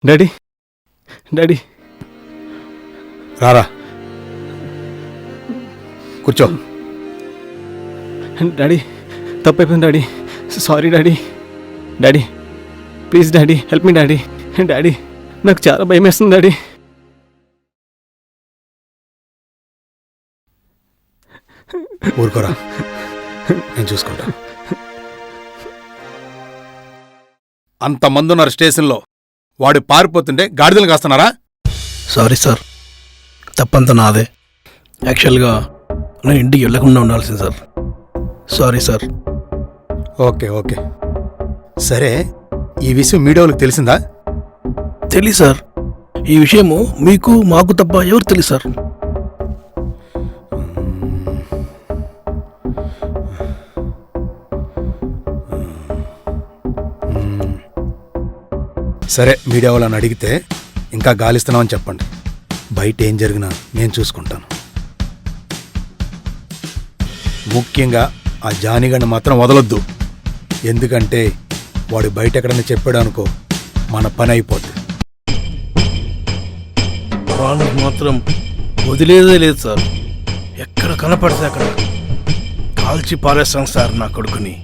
Daddy daddy రారా కూర్చో. Daddy తప్పైపోయింది daddy. Sorry daddy. Daddy please daddy help me daddy. Daddy నాకు చాలా భయం వేస్తుంది డాడీ. ఊరుకోరా, నేను చూసుకుంటా. అంతమంది ఉన్నారు స్టేషన్లో, వాడు పారిపోతుంటే గాడిదలు కాస్తున్నారా? సారీ సార్, తప్పంతా నాదే. యాక్చువల్గా నేను ఇంటికి వెళ్ళకుండా ఉండాల్సింది sir. Sorry sir. Okay okay సరే, ఈ విషయం మీడియా వాళ్ళకి తెలిసిందా? తెలియదు సార్. ఈ విషయము మీకు మాకు తప్ప ఎవరు తెలుసు సార్? సరే, మీడియా వాళ్ళని అడిగితే ఇంకా గాలిస్తున్నామని చెప్పండి. బయట ఏం జరిగినా నేను చూసుకుంటాను. ముఖ్యంగా ఆ జానిగాడిని మాత్రం వదలొద్దు. ఎందుకంటే వాడు బయట ఎక్కడైనా చెప్పాడు అనుకో, మన పని అయిపోద్ది. వాళ్ళకి మాత్రం వదిలేదే లేదు సార్. ఎక్కడ కనపడితే అక్కడ కాల్చి పారేస్తాం సార్ నా కొడుకుని.